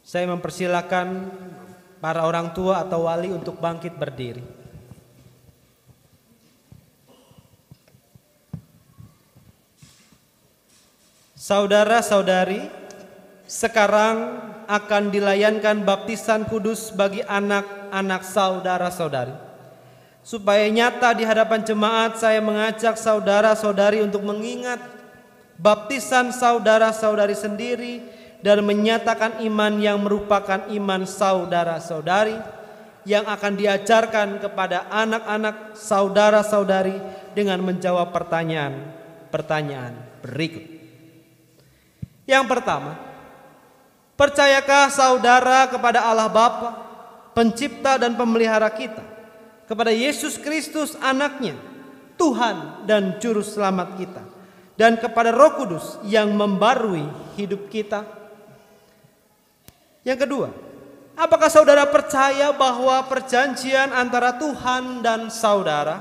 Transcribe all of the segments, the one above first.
Saya mempersilakan para orang tua atau wali untuk bangkit berdiri. Saudara-saudari, sekarang akan dilayankan baptisan kudus bagi anak-anak saudara-saudari. Supaya nyata di hadapan jemaat, saya mengajak saudara-saudari untuk mengingat baptisan saudara-saudari sendiri dan menyatakan iman yang merupakan iman saudara-saudari yang akan diajarkan kepada anak-anak saudara-saudari dengan menjawab pertanyaan berikut. Yang pertama, percayakah saudara kepada Allah Bapa, pencipta dan pemelihara kita, kepada Yesus Kristus anaknya, Tuhan dan Juru Selamat kita, dan kepada Roh Kudus yang membarui hidup kita? Yang kedua, apakah saudara percaya bahwa perjanjian antara Tuhan dan saudara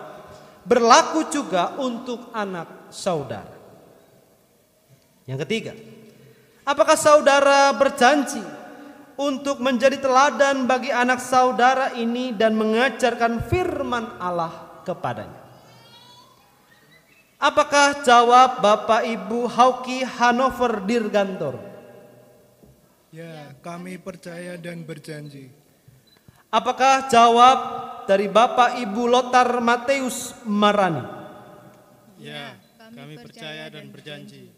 berlaku juga untuk anak saudara? Yang ketiga, apakah saudara berjanji untuk menjadi teladan bagi anak saudara ini dan mengajarkan firman Allah kepadanya? Apakah jawab Bapak Ibu Hauki Hanover Dirgantor? Ya, kami percaya dan berjanji. Apakah jawab dari Bapak Ibu Lothar Mateus Marani? Ya, kami percaya dan berjanji.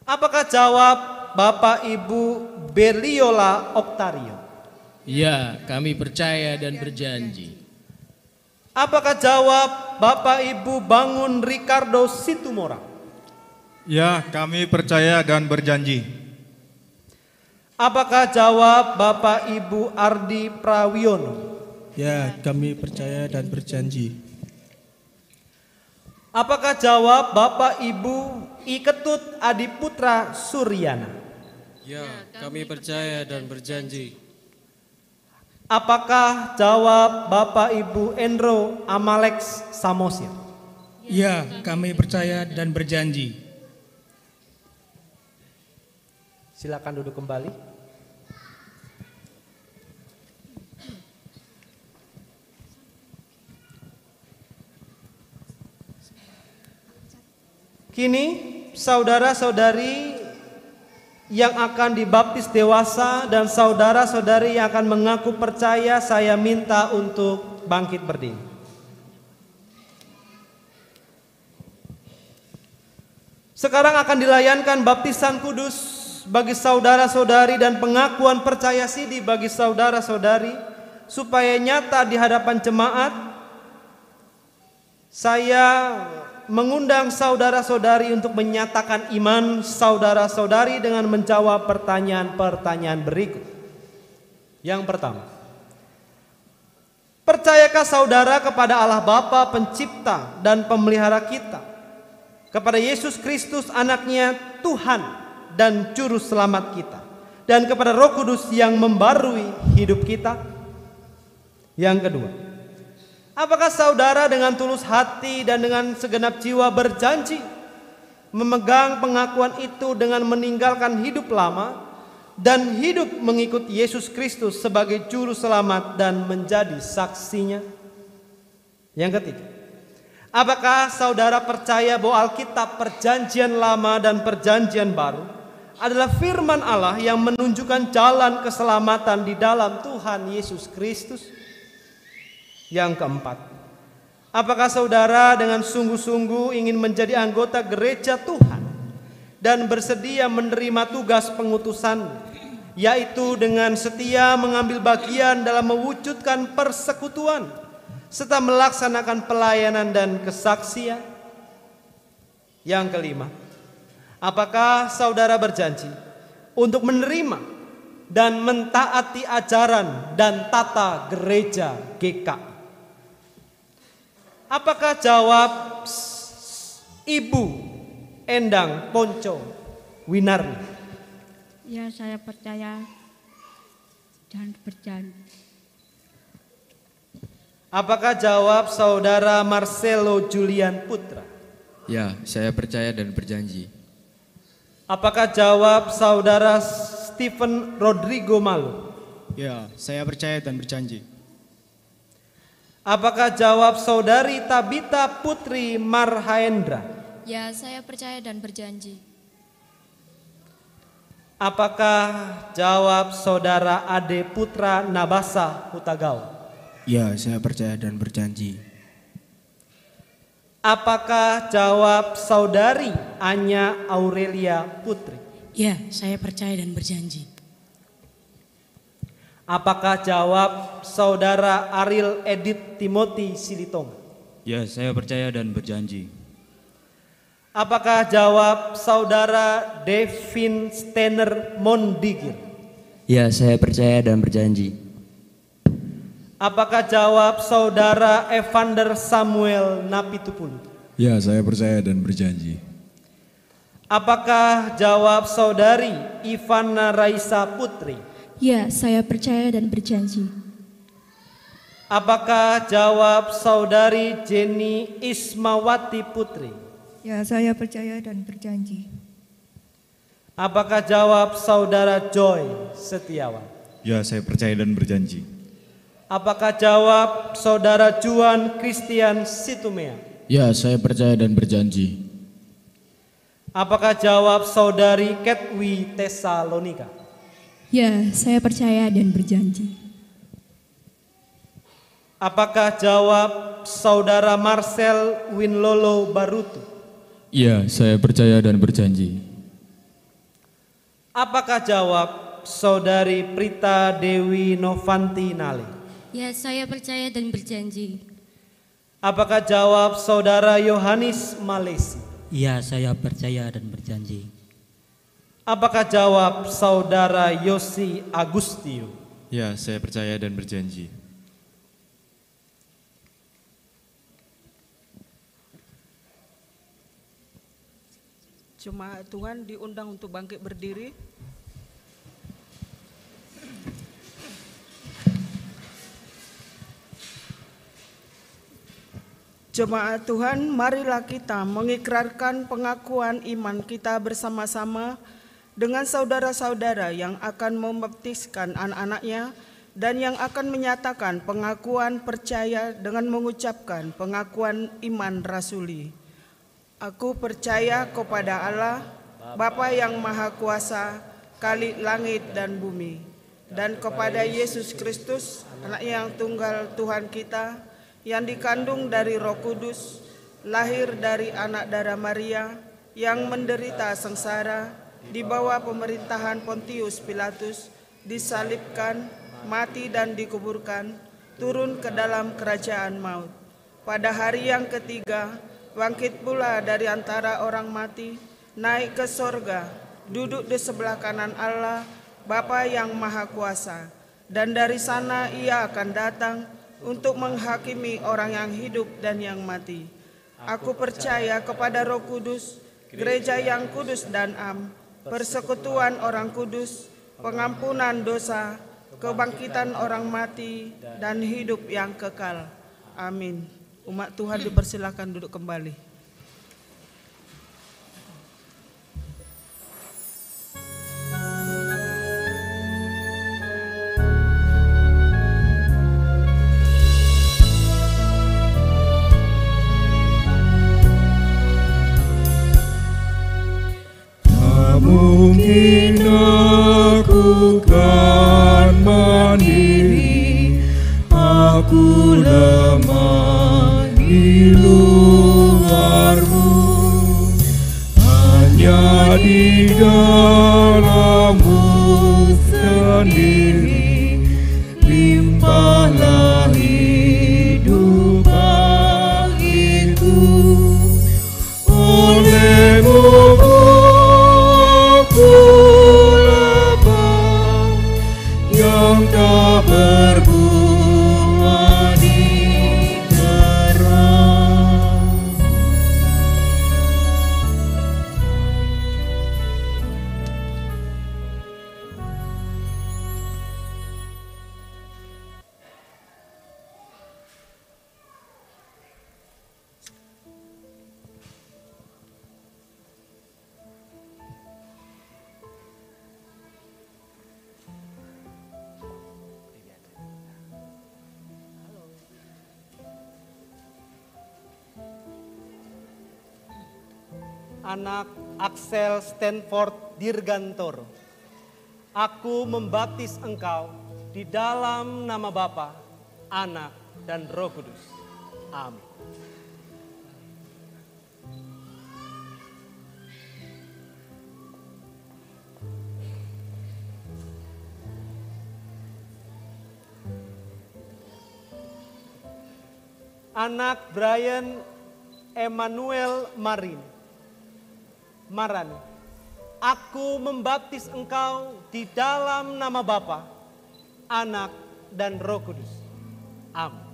Apakah jawab Bapak Ibu Berliola Oktario? Ya, kami percaya dan berjanji. Apakah jawab Bapak Ibu Bangun Ricardo Situmorang? Ya, kami percaya dan berjanji. Apakah jawab Bapak Ibu Ardi Prawiono? Ya, kami percaya dan berjanji. Apakah jawab Bapak Ibu Iketut Adiputra Suryana? Ya, kami percaya dan berjanji. Apakah jawab Bapak Ibu Endro Amalex Samosir? Ya, kami percaya dan berjanji. Silakan duduk kembali. Kini saudara-saudari yang akan dibaptis dewasa dan saudara-saudari yang akan mengaku percaya, saya minta untuk bangkit berdiri. Sekarang akan dilayankan baptisan kudus bagi saudara-saudari dan pengakuan percaya sidi bagi saudara-saudari. Supaya nyata di hadapan jemaat, saya mengundang saudara-saudari untuk menyatakan iman saudara-saudari dengan menjawab pertanyaan-pertanyaan berikut. Yang pertama, percayakah saudara kepada Allah Bapa, pencipta dan pemelihara kita, kepada Yesus Kristus anaknya, Tuhan dan Juru Selamat kita, dan kepada Roh Kudus yang membarui hidup kita? Yang kedua, apakah saudara dengan tulus hati dan dengan segenap jiwa berjanji memegang pengakuan itu dengan meninggalkan hidup lama dan hidup mengikut Yesus Kristus sebagai Juru Selamat dan menjadi saksinya? Yang ketiga, apakah saudara percaya bahwa Alkitab Perjanjian Lama dan Perjanjian Baru adalah firman Allah yang menunjukkan jalan keselamatan di dalam Tuhan Yesus Kristus? Yang keempat, apakah saudara dengan sungguh-sungguh ingin menjadi anggota gereja Tuhan dan bersedia menerima tugas pengutusan, yaitu dengan setia mengambil bagian dalam mewujudkan persekutuan serta melaksanakan pelayanan dan kesaksian? Yang kelima, apakah saudara berjanji untuk menerima dan mentaati ajaran dan tata gereja GKI? Apakah jawab Ibu Endang Ponco Winarni? Ya, saya percaya dan berjanji. Apakah jawab saudara Marcelo Julian Putra? Ya, saya percaya dan berjanji. Apakah jawab saudara Stephen Rodrigo Malu? Ya, saya percaya dan berjanji. Apakah jawab saudari Tabita Putri Marhaendra? Ya, saya percaya dan berjanji. Apakah jawab saudara Ade Putra Nabasa Hutagao? Ya, saya percaya dan berjanji. Apakah jawab saudari Anya Aurelia Putri? Ya, saya percaya dan berjanji. Apakah jawab saudara Ariel Edith Timothy Silitonga? Ya, saya percaya dan berjanji. Apakah jawab saudara Devin Stener Mondigir? Ya, saya percaya dan berjanji. Apakah jawab saudara Evander Samuel Napitupulu? Ya, saya percaya dan berjanji. Apakah jawab saudari Ivana Raisa Putri? Ya, saya percaya dan berjanji. Apakah jawab saudari Jenny Ismawati Putri? Ya, saya percaya dan berjanji. Apakah jawab saudara Joy Setiawan? Ya, saya percaya dan berjanji. Apakah jawab saudara Juan Christian Situmea? Ya, saya percaya dan berjanji. Apakah jawab saudari Ketwi Tesalonika? Ya, saya percaya dan berjanji. Apakah jawab saudara Marcel Winlolo Barutu? Ya, saya percaya dan berjanji. Apakah jawab saudari Prita Dewi Novanti Nale? Ya, saya percaya dan berjanji. Apakah jawab saudara Yohanes Malesi? Ya, saya percaya dan berjanji. Apakah jawab saudara Yosi Agustio? Ya, saya percaya dan berjanji. Jemaat Tuhan diundang untuk bangkit berdiri. Jemaat Tuhan, marilah kita mengikrarkan pengakuan iman kita bersama-sama dengan saudara-saudara yang akan membaptiskan anak-anaknya dan yang akan menyatakan pengakuan percaya dengan mengucapkan pengakuan iman rasuli. Aku percaya kepada Allah, Bapa yang Maha Kuasa, Khalik langit dan bumi, dan kepada Yesus Kristus, Anak yang tunggal Tuhan kita, yang dikandung dari Roh Kudus, lahir dari anak darah Maria, yang menderita sengsara, di bawah pemerintahan Pontius Pilatus, disalibkan, mati dan dikuburkan, turun ke dalam kerajaan maut. Pada hari yang ketiga, bangkit pula dari antara orang mati, naik ke sorga, duduk di sebelah kanan Allah, Bapa yang Maha Kuasa, dan dari sana ia akan datang untuk menghakimi orang yang hidup dan yang mati. Aku percaya kepada Roh Kudus, gereja yang kudus dan am, persekutuan orang kudus, pengampunan dosa, kebangkitan orang mati, dan hidup yang kekal. Amin. Umat Tuhan dipersilakan duduk kembali. Mungkin aku kan mandiri, aku lemah di luarmu, hanya di dalammu sendiri, limpahlah hidup itu. Olehmu yang tak berbuah di terang. anak Axel Stanford Dirgantoro. Aku membaptis engkau di dalam nama Bapa, Anak, dan Roh Kudus. Amin. Anak Brian Emmanuel Marani, aku membaptis engkau di dalam nama Bapa, Anak, dan Roh Kudus. Amin.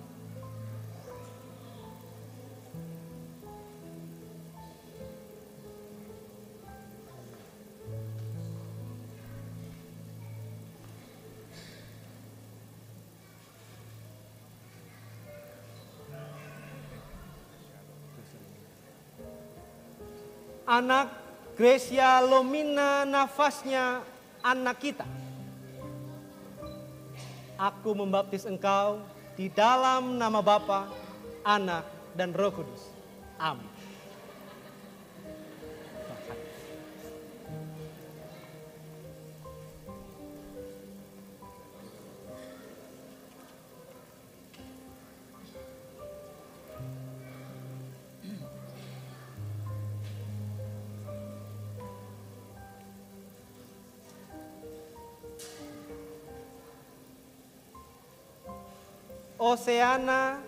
Anak Gracia Lomina nafasnya anak kita. Aku membaptis engkau di dalam nama Bapa, Anak, dan Roh Kudus. Amin. Oceana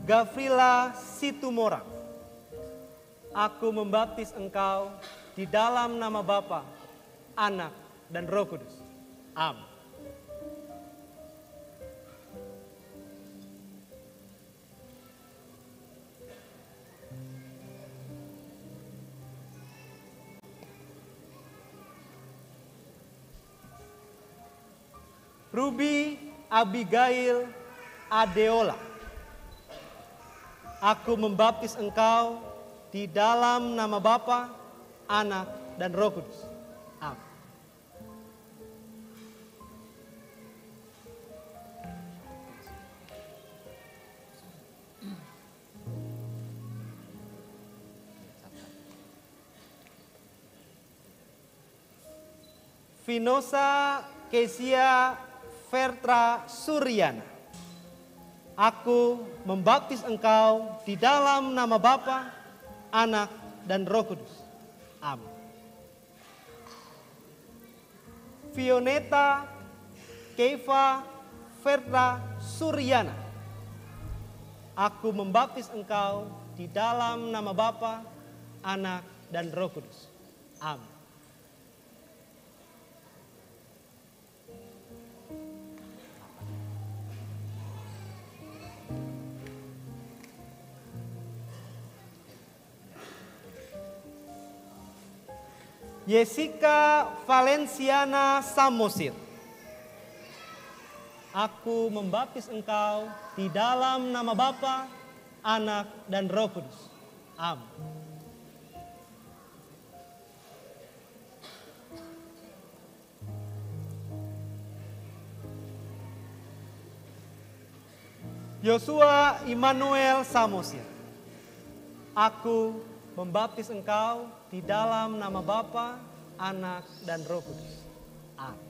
Gavrila Situmorang, aku membaptis engkau di dalam nama Bapa, Anak, dan Roh Kudus. Amin. Ruby Abigail Adeola, aku membaptis engkau di dalam nama Bapa, Anak, dan Roh Kudus. Amin. Vinosa Kesia Vertra Suryana, aku membaptis engkau di dalam nama Bapa, Anak, dan Roh Kudus. Amin. Fioneta Keiva Vertra Suryana, aku membaptis engkau di dalam nama Bapa, Anak, dan Roh Kudus. Amin. Jessica Valenciana Samosir, aku membaptis engkau di dalam nama Bapa, Anak, dan Roh Kudus. Amin. Yosua Immanuel Samosir, aku membaptis engkau di dalam nama Bapa, Anak, dan Roh Kudus. Amin.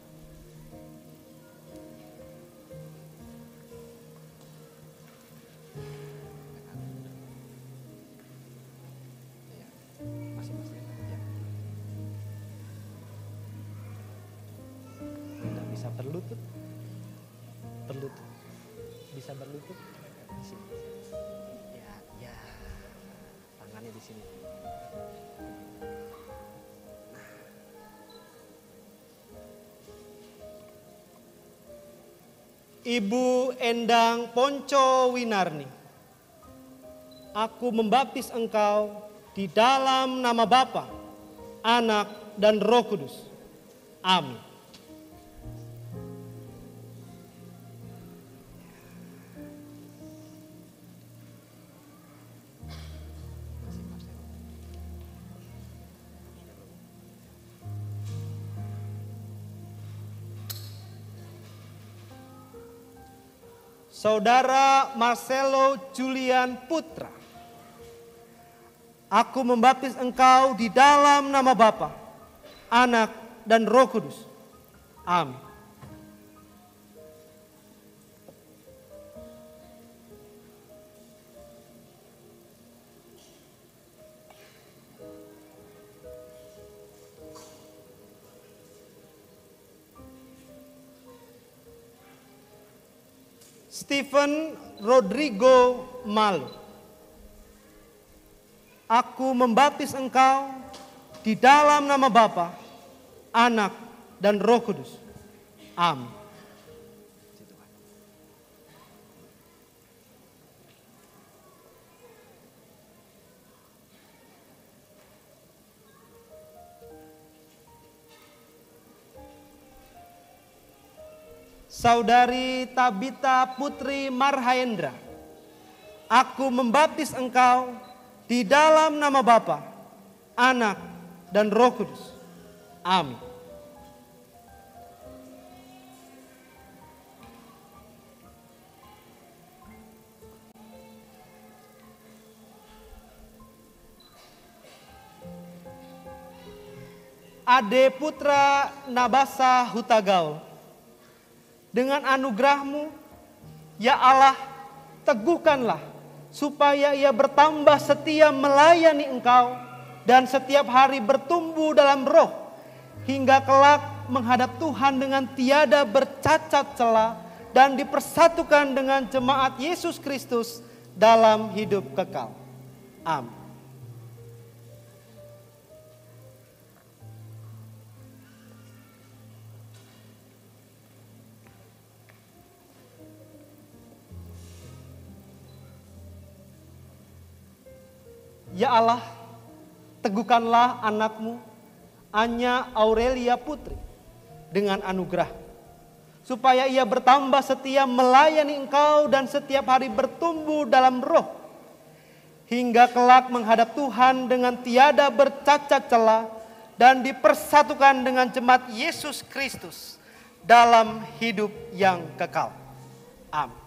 Tidak bisa berlutut, bisa berlutut di sini. Ya, tangannya di sini. Ibu Endang Ponco Winarni, aku membaptis engkau di dalam nama Bapa, Anak, dan Roh Kudus. Amin. Saudara Marcelo Julian Putra, Aku membaptis engkau di dalam nama Bapa, Anak, dan Roh Kudus. Amin. Stephen Rodrigo Malu. Aku membaptis engkau di dalam nama Bapa, Anak, dan Roh Kudus. Amin. Saudari Tabita Putri Marhaendra, aku membaptis engkau di dalam nama Bapa, Anak, dan Roh Kudus. Amin. Ade Putra Nabasa Hutagaul, dengan anugerah-Mu, ya Allah, teguhkanlah supaya ia bertambah setia melayani Engkau dan setiap hari bertumbuh dalam roh, hingga kelak menghadap Tuhan dengan tiada bercacat celah dan dipersatukan dengan jemaat Yesus Kristus dalam hidup kekal. Amin. Ya Allah, teguhkanlah anak-Mu, Anya Aurelia Putri, dengan anugerah, supaya ia bertambah setia melayani Engkau dan setiap hari bertumbuh dalam roh, hingga kelak menghadap Tuhan dengan tiada bercacat celah dan dipersatukan dengan jemaat Yesus Kristus dalam hidup yang kekal. Amin.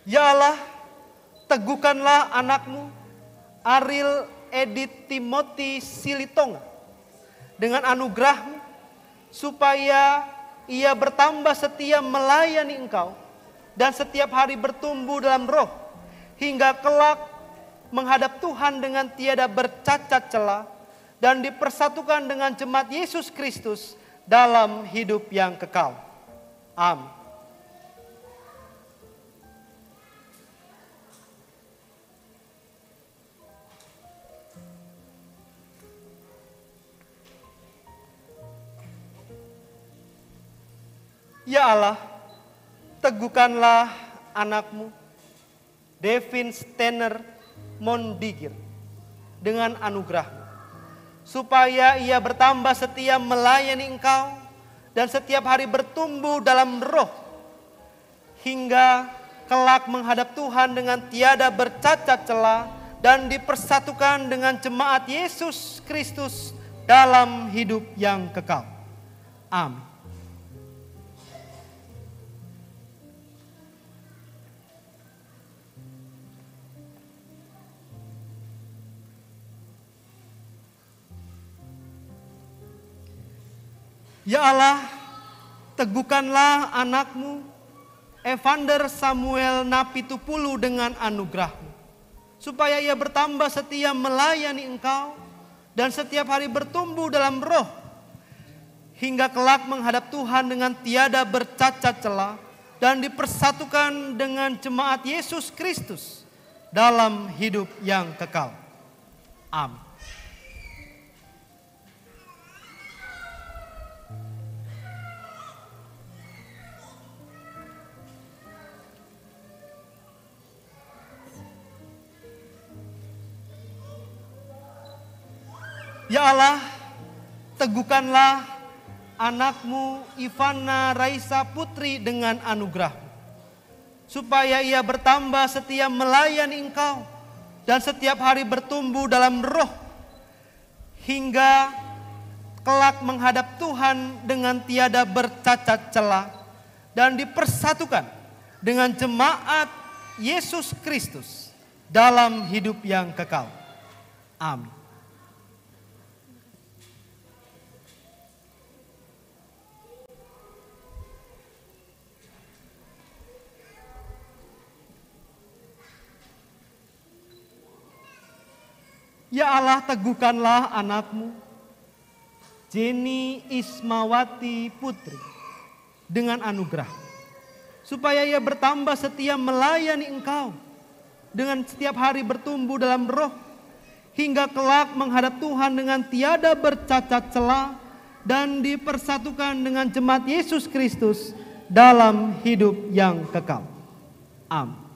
Ya Allah, teguhkanlah anak-Mu, Ariel Edith Timothy Silitonga, dengan anugerah-Mu, supaya ia bertambah setia melayani Engkau dan setiap hari bertumbuh dalam roh, hingga kelak menghadap Tuhan dengan tiada bercacat celah dan dipersatukan dengan jemaat Yesus Kristus dalam hidup yang kekal. Amin. Ya Allah, teguhkanlah anak-Mu, Devin Steiner Mondigir, dengan anugerah-Mu, supaya ia bertambah setia melayani Engkau dan setiap hari bertumbuh dalam roh, hingga kelak menghadap Tuhan dengan tiada bercacat celah dan dipersatukan dengan jemaat Yesus Kristus dalam hidup yang kekal. Amin. Ya Allah, teguhkanlah anak-Mu, Evander Samuel Napitupulu, dengan anugerah-Mu, supaya ia bertambah setia melayani Engkau dan setiap hari bertumbuh dalam roh, hingga kelak menghadap Tuhan dengan tiada bercacat celah dan dipersatukan dengan jemaat Yesus Kristus dalam hidup yang kekal. Amin. Ya Allah, teguhkanlah anak-Mu Ivana Raisa Putri dengan anugerah, supaya ia bertambah setia melayani Engkau dan setiap hari bertumbuh dalam roh, hingga kelak menghadap Tuhan dengan tiada bercacat celah dan dipersatukan dengan jemaat Yesus Kristus dalam hidup yang kekal. Amin. Ya Allah, teguhkanlah anakmu, Jenny Ismawati Putri, dengan anugerah, supaya ia bertambah setia melayani Engkau, dengan setiap hari bertumbuh dalam roh, hingga kelak menghadap Tuhan dengan tiada bercacat celah, dan dipersatukan dengan jemaat Yesus Kristus dalam hidup yang kekal. Amin.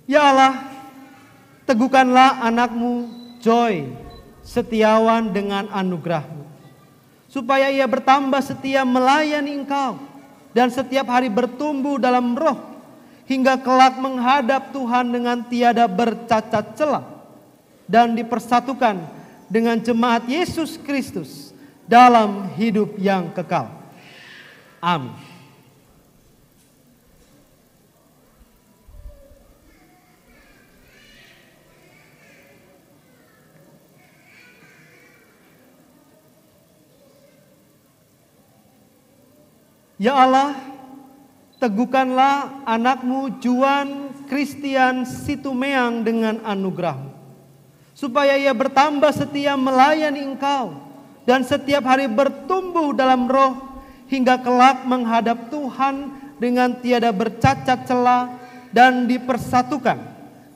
Ya Allah, teguhkanlah anakmu Joy Setiawan dengan anugerah-Mu, supaya ia bertambah setia melayani Engkau dan setiap hari bertumbuh dalam roh, hingga kelak menghadap Tuhan dengan tiada bercacat celah, dan dipersatukan dengan jemaat Yesus Kristus dalam hidup yang kekal. Amin. Ya Allah, teguhkanlah anakmu Juan Christian Situmeang dengan anugerah-Mu, supaya ia bertambah setia melayani Engkau dan setiap hari bertumbuh dalam roh, hingga kelak menghadap Tuhan dengan tiada bercacat celah, dan dipersatukan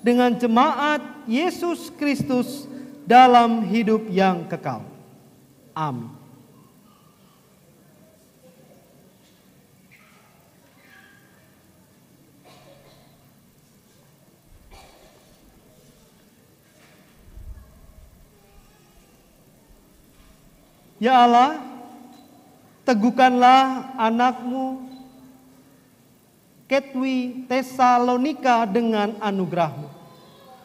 dengan jemaat Yesus Kristus dalam hidup yang kekal. Amin. Ya Allah, teguhkanlah anakmu Ketwi Tesalonika dengan anugerah-Mu,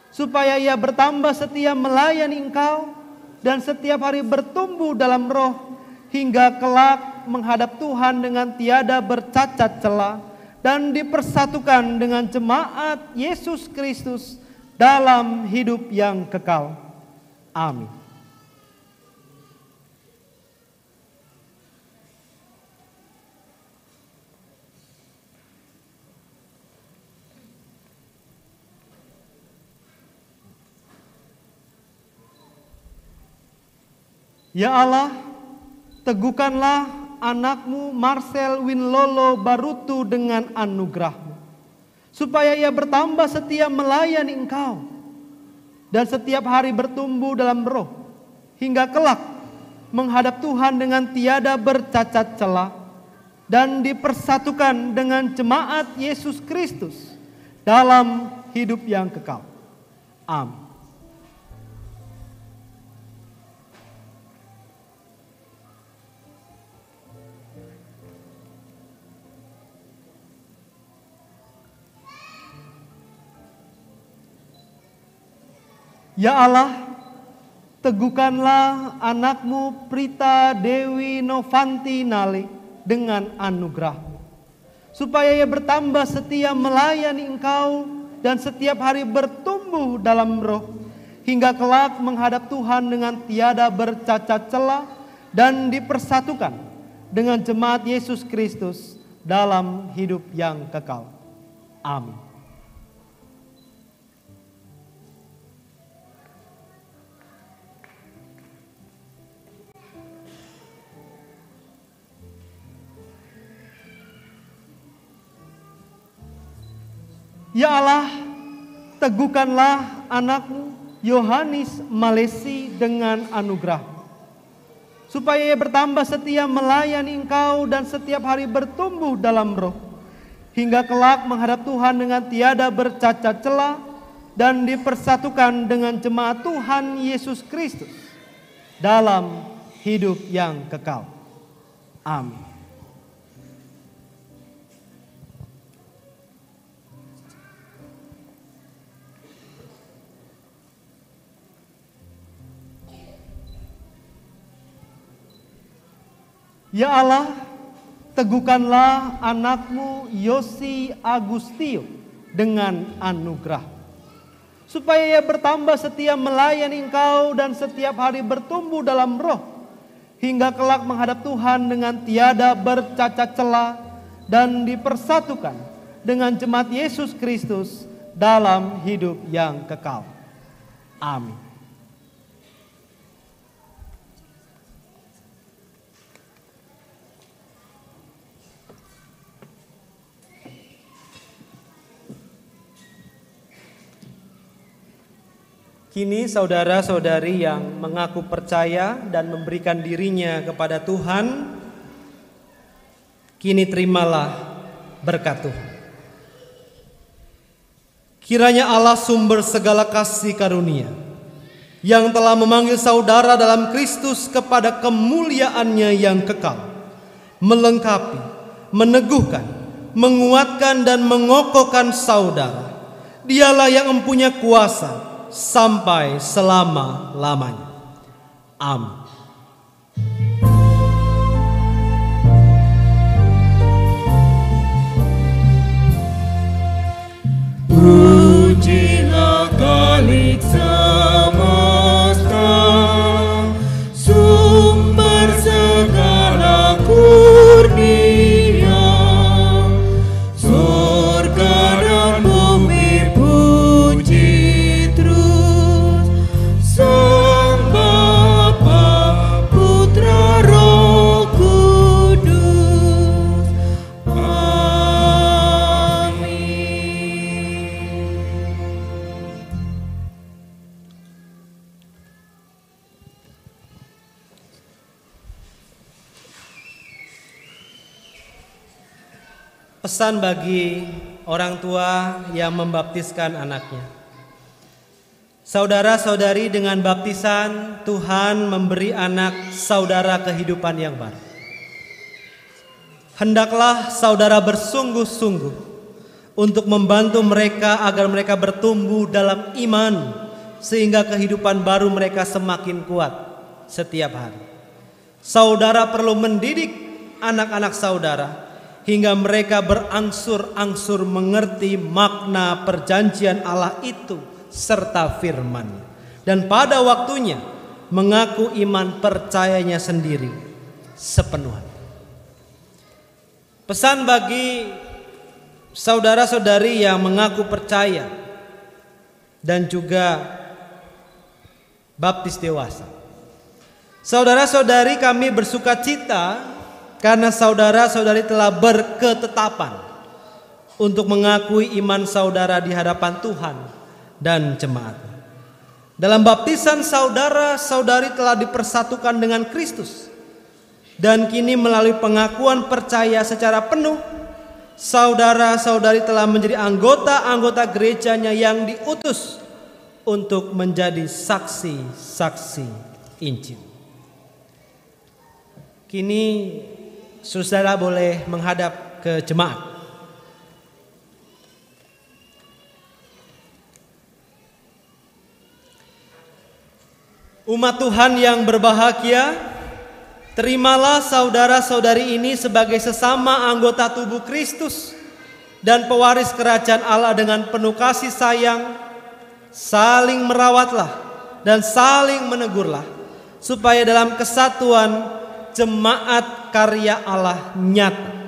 supaya ia bertambah setia melayani Engkau dan setiap hari bertumbuh dalam roh, hingga kelak menghadap Tuhan dengan tiada bercacat celah, dan dipersatukan dengan jemaat Yesus Kristus dalam hidup yang kekal. Amin. Ya Allah, teguhkanlah anakmu Marcel Winlolo Barutu dengan anugerah-Mu, supaya ia bertambah setia melayani Engkau dan setiap hari bertumbuh dalam roh, hingga kelak menghadap Tuhan dengan tiada bercacat celah, dan dipersatukan dengan jemaat Yesus Kristus dalam hidup yang kekal. Amin. Ya Allah, teguhkanlah anakmu Prita Dewi Novanti Nale dengan anugerah-Mu, supaya ia bertambah setia melayani Engkau dan setiap hari bertumbuh dalam roh, hingga kelak menghadap Tuhan dengan tiada bercacat celah, dan dipersatukan dengan jemaat Yesus Kristus dalam hidup yang kekal. Amin. Ya Allah, teguhkanlah anakmu Yohanes Malesi dengan anugerah-Mu, supaya ia bertambah setia melayani Engkau dan setiap hari bertumbuh dalam roh, hingga kelak menghadap Tuhan dengan tiada bercacat celah, dan dipersatukan dengan jemaat Tuhan Yesus Kristus dalam hidup yang kekal. Amin. Ya Allah, teguhkanlah anakmu Yosi Agustio dengan anugerah, supaya ia bertambah setia melayani Engkau dan setiap hari bertumbuh dalam roh, hingga kelak menghadap Tuhan dengan tiada bercacat celah dan dipersatukan dengan jemaat Yesus Kristus dalam hidup yang kekal. Amin. Kini saudara-saudari yang mengaku percaya dan memberikan dirinya kepada Tuhan, kini terimalah berkat Tuhan. Kiranya Allah sumber segala kasih karunia, yang telah memanggil saudara dalam Kristus kepada kemuliaannya yang kekal, melengkapi, meneguhkan, menguatkan dan mengokohkan saudara. Dialah yang mempunyai kuasa sampai selama-lamanya. Amin. Pujilah Khalik semesta, sumber segala kurnia, surga dan bumi puji terus Sang Bapa, Putra, Roh Kudus. Pesan bagi orang tua yang membaptiskan anaknya. Saudara-saudari, dengan baptisan Tuhan memberi anak saudara kehidupan yang baru. Hendaklah saudara bersungguh-sungguh untuk membantu mereka agar mereka bertumbuh dalam iman, sehingga kehidupan baru mereka semakin kuat setiap hari. Saudara perlu mendidik anak-anak saudara hingga mereka berangsur-angsur mengerti makna perjanjian Allah itu serta firman-Nya, dan pada waktunya mengaku iman percayanya sendiri sepenuhnya. Pesan bagi saudara-saudari yang mengaku percaya dan juga baptis dewasa. Saudara-saudari, kami bersuka cita karena saudara-saudari telah berketetapan untuk mengakui iman saudara di hadapan Tuhan dan jemaat. Dalam baptisan saudara-saudari telah dipersatukan dengan Kristus, dan kini melalui pengakuan percaya secara penuh, saudara-saudari telah menjadi anggota-anggota gerejanya yang diutus untuk menjadi saksi-saksi Injil. Kini saudara boleh menghadap ke jemaat. Umat Tuhan yang berbahagia, terimalah saudara-saudari ini sebagai sesama anggota tubuh Kristus dan pewaris kerajaan Allah dengan penuh kasih sayang. Saling merawatlah dan saling menegurlah, supaya dalam kesatuan jemaat karya Allah nyata.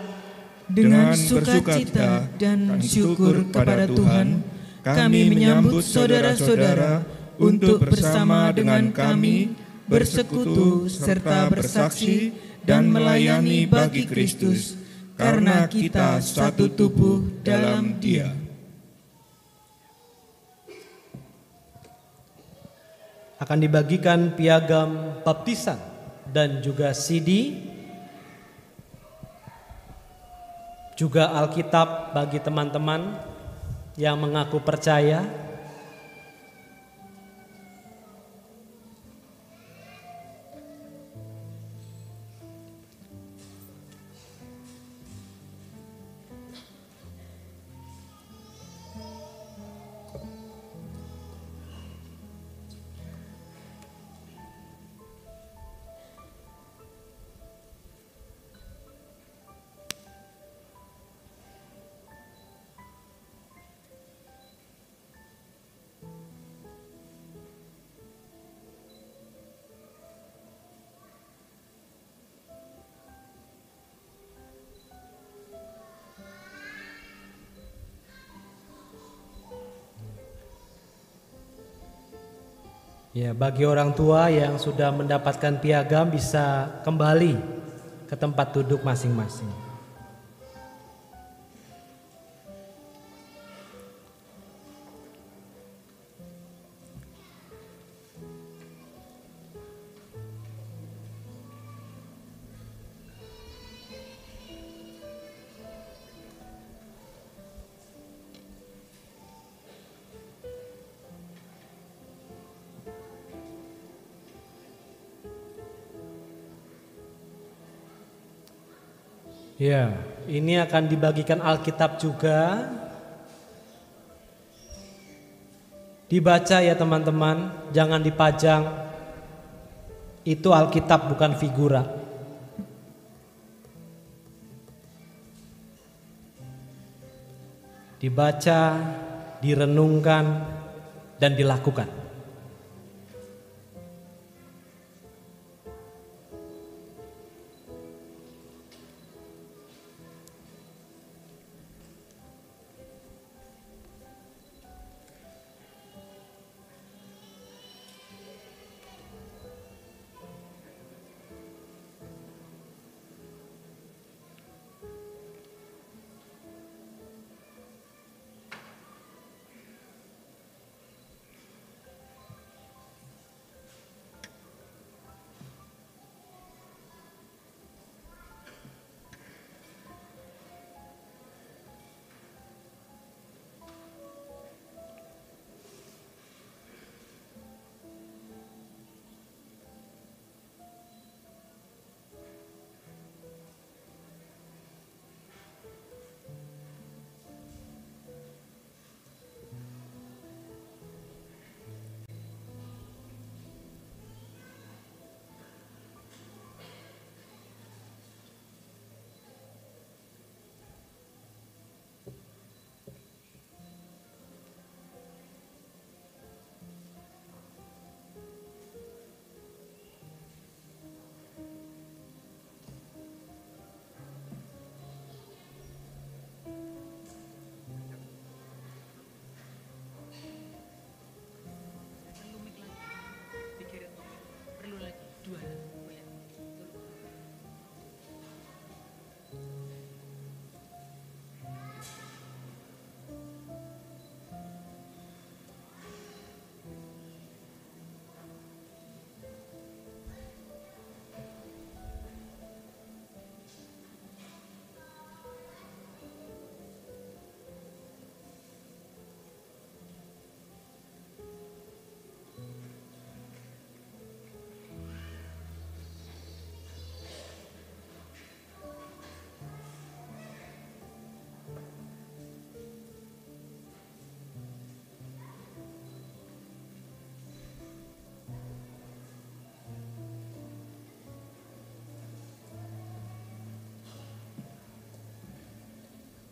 Dengan sukacita dan syukur kepada Tuhan, kami menyambut saudara-saudara untuk bersama dengan kami bersekutu serta bersaksi dan melayani bagi Kristus, karena kita satu tubuh dalam Dia. Akan dibagikan piagam baptisan dan juga CD, juga Alkitab bagi teman-teman yang mengaku percaya. Ya, bagi orang tua yang sudah mendapatkan piagam bisa kembali ke tempat duduk masing-masing. Ya, ini akan dibagikan Alkitab juga. Dibaca ya teman-teman, jangan dipajang. Itu Alkitab bukan figura. Dibaca, direnungkan, dan dilakukan.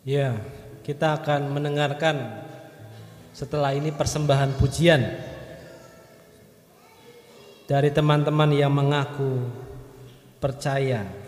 Ya, kita akan mendengarkan setelah ini persembahan pujian dari teman-teman yang mengaku percaya.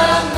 bersama.